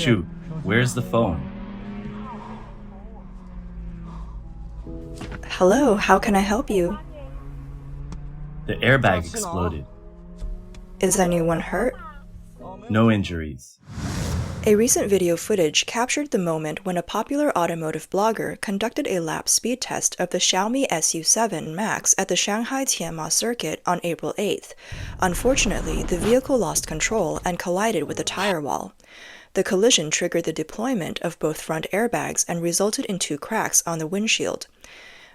Shoot, where's the phone? Hello, how can I help you? The airbag exploded. Is anyone hurt? No injuries. A recent video footage captured the moment when a popular automotive blogger conducted a lap speed test of the Xiaomi SU7 Max at the Shanghai Tianma Circuit on April 8th. Unfortunately, the vehicle lost control and collided with a tire wall. The collision triggered the deployment of both front airbags and resulted in 2 cracks on the windshield.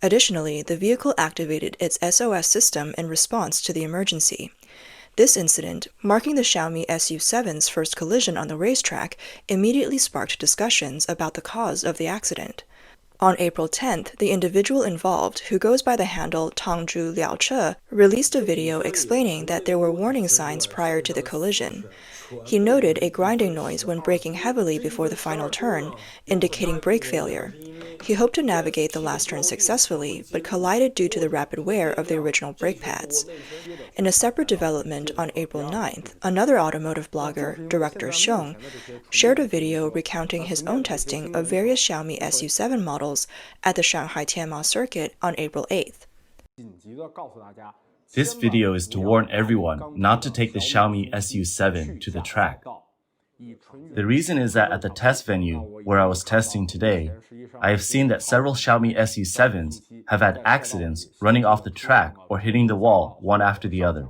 Additionally, the vehicle activated its SOS system in response to the emergency. This incident, marking the Xiaomi SU7's first collision on the racetrack, immediately sparked discussions about the cause of the accident. On April 10th, the individual involved, who goes by the handle Tangzhu Liaoche, released a video explaining that there were warning signs prior to the collision. He noted a grinding noise when braking heavily before the final turn, indicating brake failure. He hoped to navigate the last turn successfully, but collided due to the rapid wear of the original brake pads. In a separate development on April 9th, another automotive blogger, Director Xiong, shared a video recounting his own testing of various Xiaomi SU7 models at the Shanghai Tianma Circuit on April 8th. This video is to warn everyone not to take the Xiaomi SU7 to the track. The reason is that at the test venue where I was testing today, I have seen that several Xiaomi SU7s have had accidents running off the track or hitting the wall one after the other.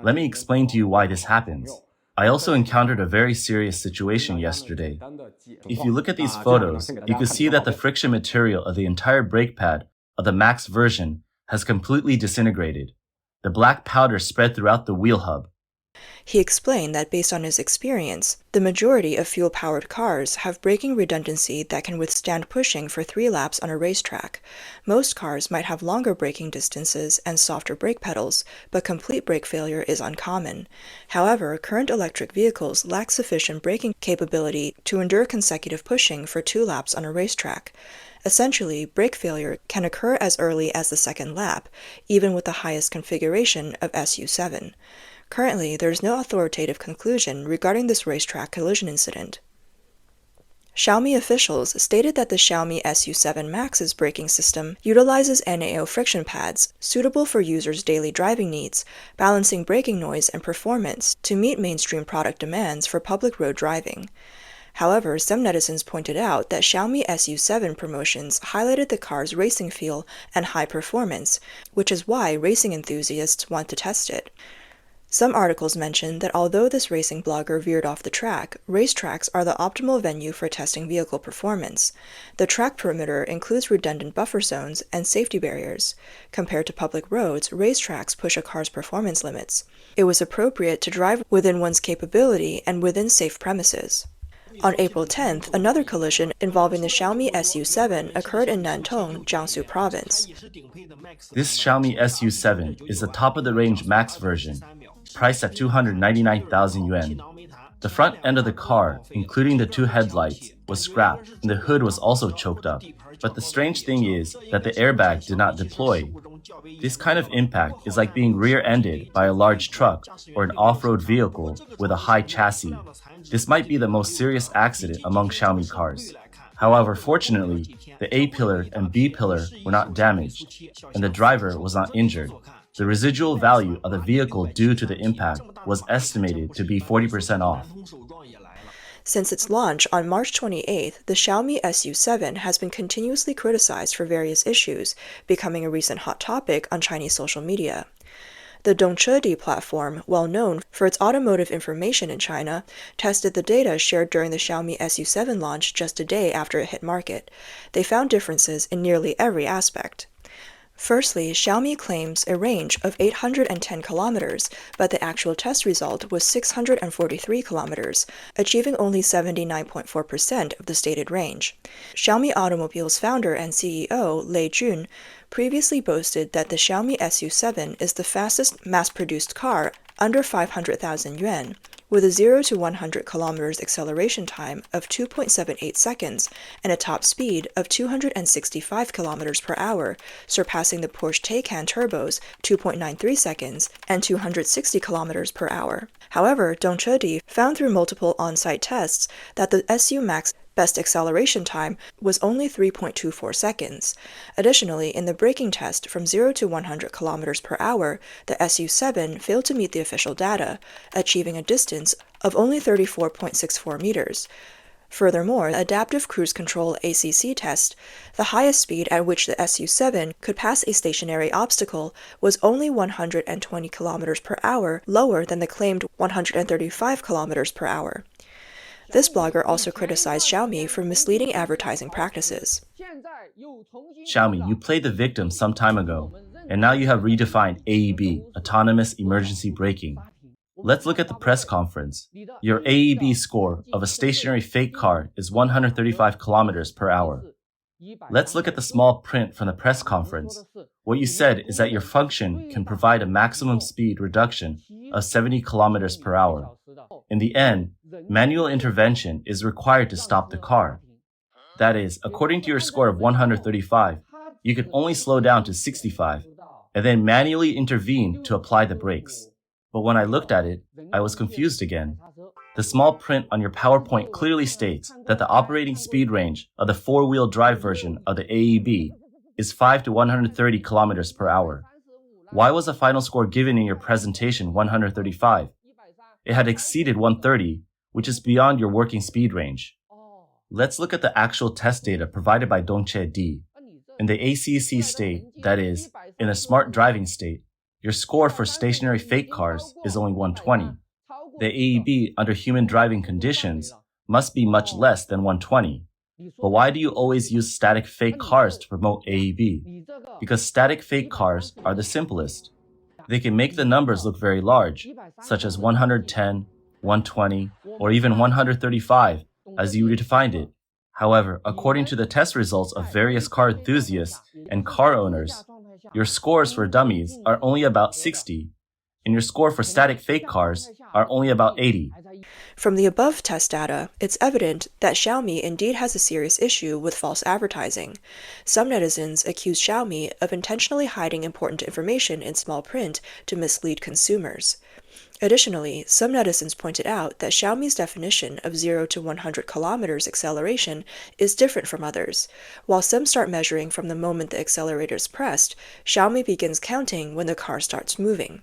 Let me explain to you why this happens. I also encountered a very serious situation yesterday. If you look at these photos, you can see that the friction material of the entire brake pad of the Max version has completely disintegrated. The black powder spread throughout the wheel hub. He explained that based on his experience, the majority of fuel-powered cars have braking redundancy that can withstand pushing for 3 laps on a racetrack. Most cars might have longer braking distances and softer brake pedals, but complete brake failure is uncommon. However, current electric vehicles lack sufficient braking capability to endure consecutive pushing for 2 laps on a racetrack. Essentially, brake failure can occur as early as the 2nd lap, even with the highest configuration of SU7. Currently, there is no authoritative conclusion regarding this racetrack collision incident. Xiaomi officials stated that the Xiaomi SU7 Max's braking system utilizes NAO friction pads suitable for users' daily driving needs, balancing braking noise and performance to meet mainstream product demands for public road driving. However, some netizens pointed out that Xiaomi SU7 promotions highlighted the car's racing feel and high performance, which is why racing enthusiasts want to test it. Some articles mention that although this racing blogger veered off the track, racetracks are the optimal venue for testing vehicle performance. The track perimeter includes redundant buffer zones and safety barriers. Compared to public roads, racetracks push a car's performance limits. It was appropriate to drive within one's capability and within safe premises. On April 10th, another collision involving the Xiaomi SU7 occurred in Nantong, Jiangsu Province. This Xiaomi SU7 is the top-of-the-range Max version, priced at 299,000 yuan. The front end of the car, including the 2 headlights, was scrapped and the hood was also choked up. But the strange thing is that the airbag did not deploy. This kind of impact is like being rear-ended by a large truck or an off-road vehicle with a high chassis. This might be the most serious accident among Xiaomi cars. However, fortunately, the A-pillar and B-pillar were not damaged, and the driver was not injured. The residual value of the vehicle due to the impact was estimated to be 40% off. Since its launch on March 28th, the Xiaomi SU7 has been continuously criticized for various issues, becoming a recent hot topic on Chinese social media. The Dongchedi platform, well known for its automotive information in China, tested the data shared during the Xiaomi SU7 launch just a day after it hit market. They found differences in nearly every aspect. Firstly, Xiaomi claims a range of 810 kilometers, but the actual test result was 643 kilometers, achieving only 79.4% of the stated range. Xiaomi Automobile's founder and CEO, Lei Jun, previously boasted that the Xiaomi SU7 is the fastest mass-produced car under 500,000 yuan, with a 0 to 100 kilometers acceleration time of 2.78 seconds and a top speed of 265 kilometers per hour, surpassing the Porsche Taycan Turbo's 2.93 seconds and 260 kilometers per hour. However, Dong Chedi found through multiple on-site tests that the SU Max best acceleration time was only 3.24 seconds. Additionally, in the braking test from 0 to 100 kilometers per hour, the SU7 failed to meet the official data, achieving a distance of only 34.64 meters. Furthermore, the Adaptive Cruise Control ACC test, the highest speed at which the SU7 could pass a stationary obstacle, was only 120 kilometers per hour, lower than the claimed 135 kilometers per hour. This blogger also criticized Xiaomi for misleading advertising practices. Xiaomi, you played the victim some time ago, and now you have redefined AEB, Autonomous Emergency Braking. Let's look at the press conference. Your AEB score of a stationary fake car is 135 kilometers per hour. Let's look at the small print from the press conference. What you said is that your function can provide a maximum speed reduction of 70 kilometers per hour. In the end, manual intervention is required to stop the car. That is, according to your score of 135, you can only slow down to 65, and then manually intervene to apply the brakes. But when I looked at it, I was confused again. The small print on your PowerPoint clearly states that the operating speed range of the four-wheel drive version of the AEB is 5 to 130 kilometers per hour. Why was the final score given in your presentation 135? It had exceeded 130, which is beyond your working speed range. Let's look at the actual test data provided by Dongche Di. In the ACC state, that is, in a smart driving state, your score for stationary fake cars is only 120. The AEB under human driving conditions must be much less than 120. But why do you always use static fake cars to promote AEB? Because static fake cars are the simplest. They can make the numbers look very large, such as 110, 120, or even 135, as you redefined it. However, according to the test results of various car enthusiasts and car owners, your scores for dummies are only about 60, and your score for static fake cars are only about 80. From the above test data, it's evident that Xiaomi indeed has a serious issue with false advertising. Some netizens accuse Xiaomi of intentionally hiding important information in small print to mislead consumers. Additionally, some netizens pointed out that Xiaomi's definition of 0 to 100 kilometers acceleration is different from others. While some start measuring from the moment the accelerator is pressed, Xiaomi begins counting when the car starts moving.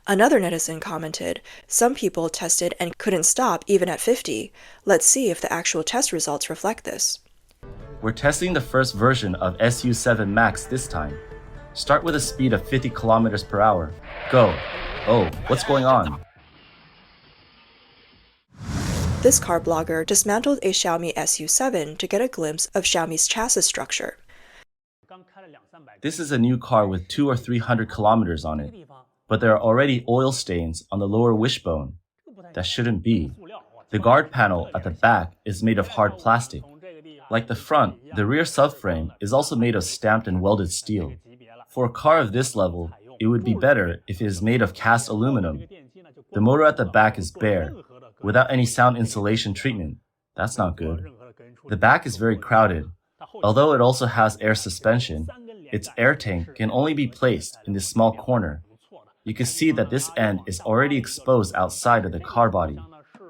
Another netizen commented, "Some people tested and couldn't stop even at 50. Let's see if the actual test results reflect this." We're testing the first version of SU7 Max this time. Start with a speed of 50 kilometers per hour. Go. Oh, what's going on? This car blogger dismantled a Xiaomi SU7 to get a glimpse of Xiaomi's chassis structure. This is a new car with 200 or 300 kilometers on it, but there are already oil stains on the lower wishbone. That shouldn't be. The guard panel at the back is made of hard plastic. Like the front, the rear subframe is also made of stamped and welded steel. For a car of this level, it would be better if it is made of cast aluminum. The motor at the back is bare, without any sound insulation treatment. That's not good. The back is very crowded. Although it also has air suspension, its air tank can only be placed in this small corner. You can see that this end is already exposed outside of the car body,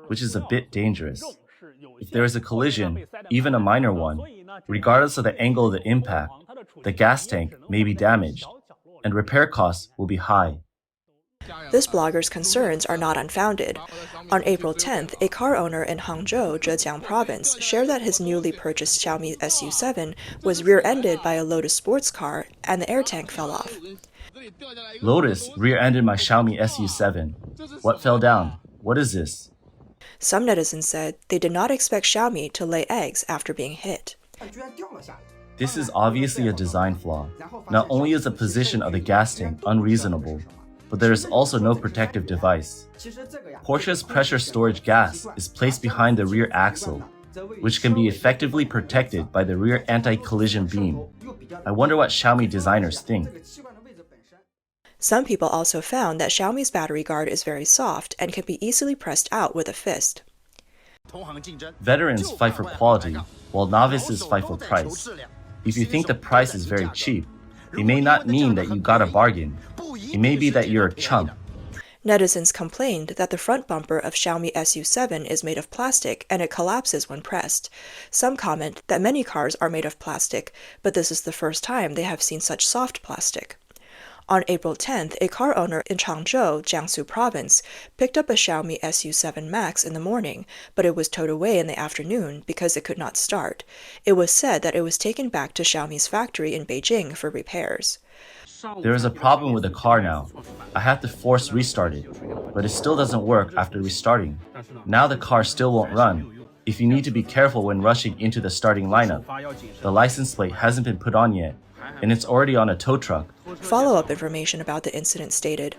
which is a bit dangerous. If there is a collision, even a minor one, regardless of the angle of the impact, the gas tank may be damaged, and repair costs will be high. This blogger's concerns are not unfounded. On April 10th, a car owner in Hangzhou, Zhejiang province, shared that his newly purchased Xiaomi SU7 was rear-ended by a Lotus sports car and the air tank fell off. Lotus rear-ended my Xiaomi SU7. What fell down? What is this? Some netizens said they did not expect Xiaomi to lay eggs after being hit. This is obviously a design flaw. Not only is the position of the gas tank unreasonable, but there is also no protective device. Porsche's pressure storage gas is placed behind the rear axle, which can be effectively protected by the rear anti-collision beam. I wonder what Xiaomi designers think. Some people also found that Xiaomi's battery guard is very soft and can be easily pressed out with a fist. Veterans fight for quality, while novices fight for price. If you think the price is very cheap, it may not mean that you got a bargain. It may be that you're a chump. Netizens complained that the front bumper of Xiaomi SU7 is made of plastic and it collapses when pressed. Some comment that many cars are made of plastic, but this is the first time they have seen such soft plastic. On April 10th, a car owner in Changzhou, Jiangsu Province, picked up a Xiaomi SU7 Max in the morning, but it was towed away in the afternoon because it could not start. It was said that it was taken back to Xiaomi's factory in Beijing for repairs. There is a problem with the car now. I have to force restart it, but it still doesn't work after restarting. Now the car still won't run. If you need to be careful when rushing into the starting lineup. The license plate hasn't been put on yet, and it's already on a tow truck. Follow-up information about the incident stated,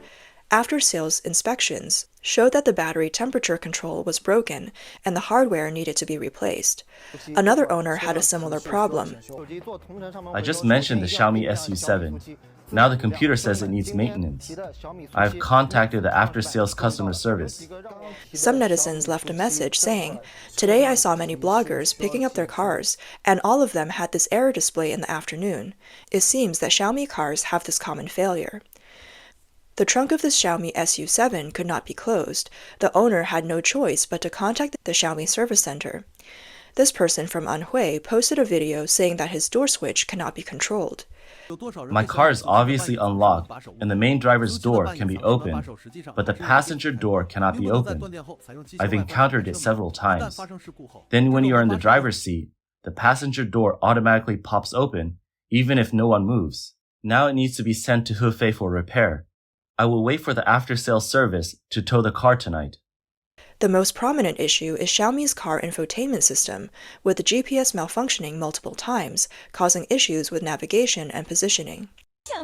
after-sales inspections showed that the battery temperature control was broken and the hardware needed to be replaced. Another owner had a similar problem. I just mentioned the Xiaomi SU7. Now the computer says it needs maintenance. I have contacted the after-sales customer service. Some netizens left a message saying, "Today I saw many bloggers picking up their cars, and all of them had this error display in the afternoon. It seems that Xiaomi cars have this common failure." The trunk of the Xiaomi SU7 could not be closed. The owner had no choice but to contact the Xiaomi service center. This person from Anhui posted a video saying that his door switch cannot be controlled. My car is obviously unlocked, and the main driver's door can be opened, but the passenger door cannot be opened. I've encountered it several times. Then when you are in the driver's seat, the passenger door automatically pops open, even if no one moves. Now it needs to be sent to Hefei for repair. I will wait for the after-sales service to tow the car tonight. The most prominent issue is Xiaomi's car infotainment system, with the GPS malfunctioning multiple times, causing issues with navigation and positioning.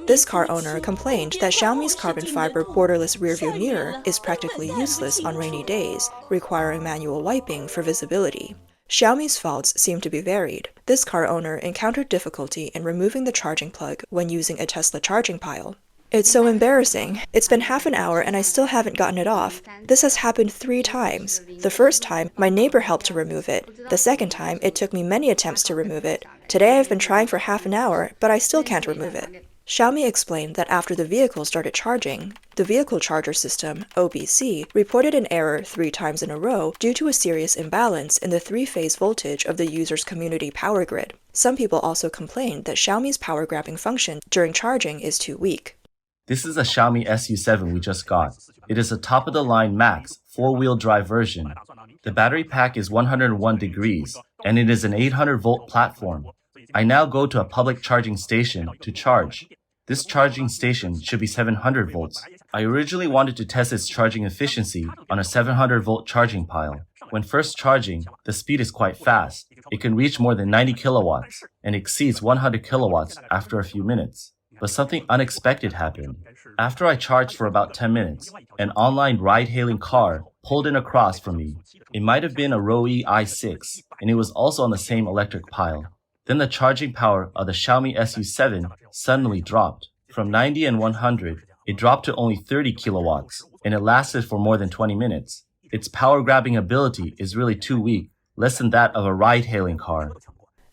This car owner complained that Xiaomi's carbon fiber borderless rearview mirror is practically useless on rainy days, requiring manual wiping for visibility. Xiaomi's faults seem to be varied. This car owner encountered difficulty in removing the charging plug when using a Tesla charging pile. "It's so embarrassing. It's been half an hour and I still haven't gotten it off. This has happened 3 times. The first time, my neighbor helped to remove it. The second time, it took me many attempts to remove it. Today I've been trying for half an hour, but I still can't remove it." Xiaomi explained that after the vehicle started charging, the vehicle charger system, OBC, reported an error 3 times in a row due to a serious imbalance in the 3-phase voltage of the user's community power grid. Some people also complained that Xiaomi's power grabbing function during charging is too weak. This is a Xiaomi SU7 we just got. It is a top-of-the-line Max 4-wheel drive version. The battery pack is 101 degrees, and it is an 800-volt platform. I now go to a public charging station to charge. This charging station should be 700 volts. I originally wanted to test its charging efficiency on a 700-volt charging pile. When first charging, the speed is quite fast. It can reach more than 90 kilowatts and exceeds 100 kilowatts after a few minutes. But something unexpected happened. After I charged for about 10 minutes, an online ride-hailing car pulled in across from me. It might have been a Roe i6, and it was also on the same electric pile. Then the charging power of the Xiaomi SU7 suddenly dropped. From 90 and 100, it dropped to only 30 kilowatts, and it lasted for more than 20 minutes. Its power-grabbing ability is really too weak, less than that of a ride-hailing car.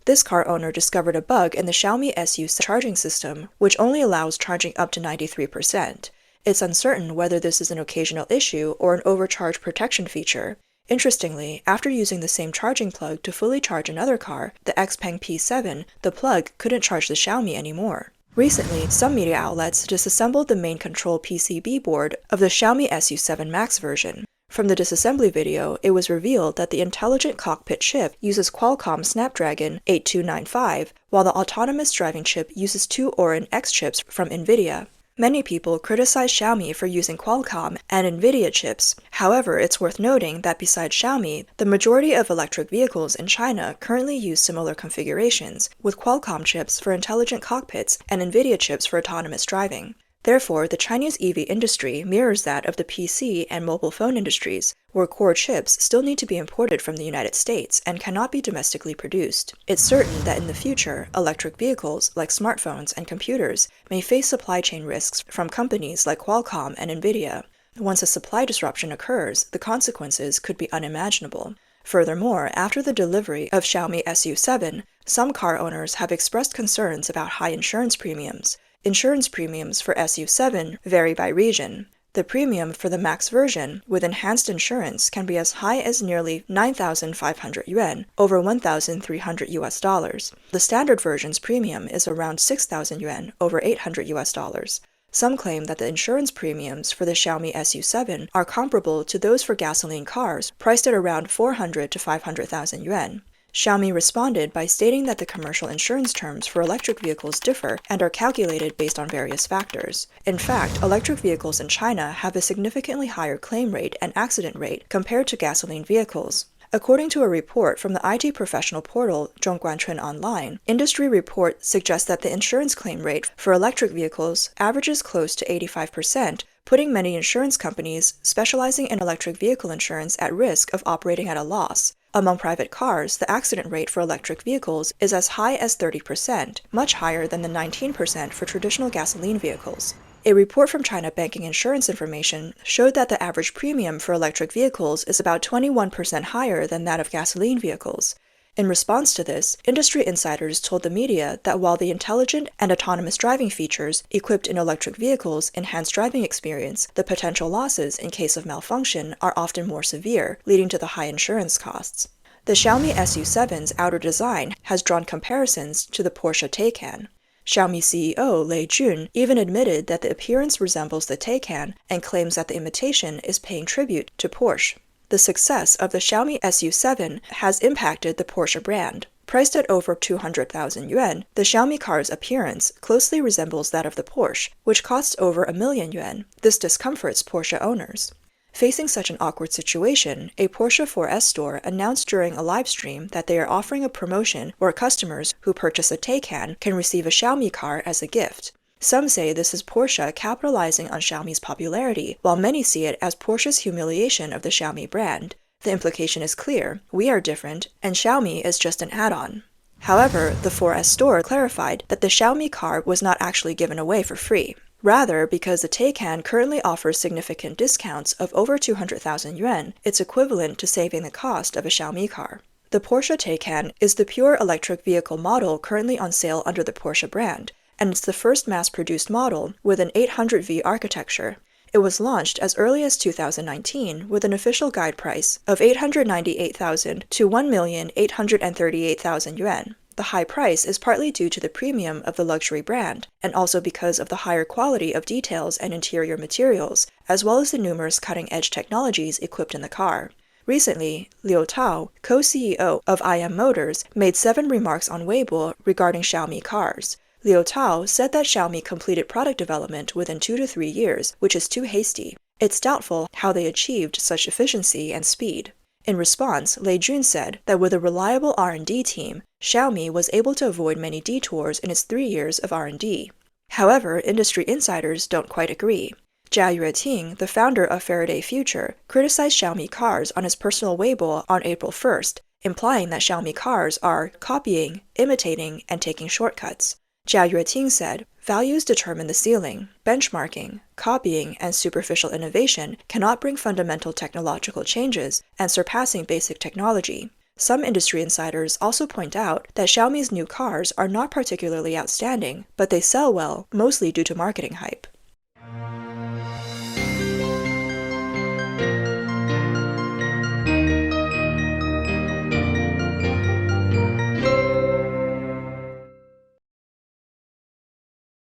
This car owner discovered a bug in the Xiaomi SU7 charging system, which only allows charging up to 93%. It's uncertain whether this is an occasional issue or an overcharge protection feature. Interestingly, after using the same charging plug to fully charge another car, the Xpeng P7, the plug couldn't charge the Xiaomi anymore. Recently, some media outlets disassembled the main control PCB board of the Xiaomi SU7 Max version. From the disassembly video, it was revealed that the intelligent cockpit chip uses Qualcomm Snapdragon 8295, while the autonomous driving chip uses 2 Orin X chips from NVIDIA. Many people criticize Xiaomi for using Qualcomm and NVIDIA chips. However, it's worth noting that besides Xiaomi, the majority of electric vehicles in China currently use similar configurations, with Qualcomm chips for intelligent cockpits and NVIDIA chips for autonomous driving. Therefore, the Chinese EV industry mirrors that of the PC and mobile phone industries, where core chips still need to be imported from the United States and cannot be domestically produced. It's certain that in the future, electric vehicles, like smartphones and computers, may face supply chain risks from companies like Qualcomm and Nvidia. Once a supply disruption occurs, the consequences could be unimaginable. Furthermore, after the delivery of Xiaomi SU7, some car owners have expressed concerns about high insurance premiums. Insurance premiums for SU7 vary by region. The premium for the Max version with enhanced insurance can be as high as nearly 9,500 yuan, over $1,300. The standard version's premium is around 6,000 yuan, over $800. Some claim that the insurance premiums for the Xiaomi SU7 are comparable to those for gasoline cars, priced at around 400 to 500,000 yuan. Xiaomi responded by stating that the commercial insurance terms for electric vehicles differ and are calculated based on various factors. In fact, electric vehicles in China have a significantly higher claim rate and accident rate compared to gasoline vehicles. According to a report from the IT professional portal Zhongguanchun Online, industry report suggests that the insurance claim rate for electric vehicles averages close to 85%, putting many insurance companies specializing in electric vehicle insurance at risk of operating at a loss. Among private cars, the accident rate for electric vehicles is as high as 30%, much higher than the 19% for traditional gasoline vehicles. A report from China Banking Insurance Information showed that the average premium for electric vehicles is about 21% higher than that of gasoline vehicles. In response to this, industry insiders told the media that while the intelligent and autonomous driving features equipped in electric vehicles enhance driving experience, the potential losses in case of malfunction are often more severe, leading to the high insurance costs. The Xiaomi SU7's outer design has drawn comparisons to the Porsche Taycan. Xiaomi CEO Lei Jun even admitted that the appearance resembles the Taycan and claims that the imitation is paying tribute to Porsche. The success of the Xiaomi SU7 has impacted the Porsche brand. Priced at over 200,000 yuan, the Xiaomi car's appearance closely resembles that of the Porsche, which costs over 1,000,000 yuan. This discomforts Porsche owners. Facing such an awkward situation, a Porsche 4S store announced during a live stream that they are offering a promotion where customers who purchase a Taycan can receive a Xiaomi car as a gift. Some say this is Porsche capitalizing on Xiaomi's popularity, while many see it as Porsche's humiliation of the Xiaomi brand. The implication is clear: we are different, and Xiaomi is just an add-on. However, the 4S store clarified that the Xiaomi car was not actually given away for free. Rather, because the Taycan currently offers significant discounts of over 200,000 yuan, it's equivalent to saving the cost of a Xiaomi car. The Porsche Taycan is the pure electric vehicle model currently on sale under the Porsche brand, and it's the first mass-produced model with an 800V architecture. It was launched as early as 2019 with an official guide price of 898,000 to 1,838,000 yuan. The high price is partly due to the premium of the luxury brand, and also because of the higher quality of details and interior materials, as well as the numerous cutting-edge technologies equipped in the car. Recently, Liu Tao, co-CEO of IM Motors, made 7 remarks on Weibo regarding Xiaomi cars. Liu Tao said that Xiaomi completed product development within 2 to 3 years, which is too hasty. It's doubtful how they achieved such efficiency and speed. In response, Lei Jun said that with a reliable R&D team, Xiaomi was able to avoid many detours in its 3 years of R&D. However, industry insiders don't quite agree. Jia Yueting, the founder of Faraday Future, criticized Xiaomi cars on his personal Weibo on April 1st, implying that Xiaomi cars are copying, imitating, and taking shortcuts. Jia Yueting said, "Values determine the ceiling. Benchmarking, copying, and superficial innovation cannot bring fundamental technological changes and surpassing basic technology." Some industry insiders also point out that Xiaomi's new cars are not particularly outstanding, but they sell well, mostly due to marketing hype.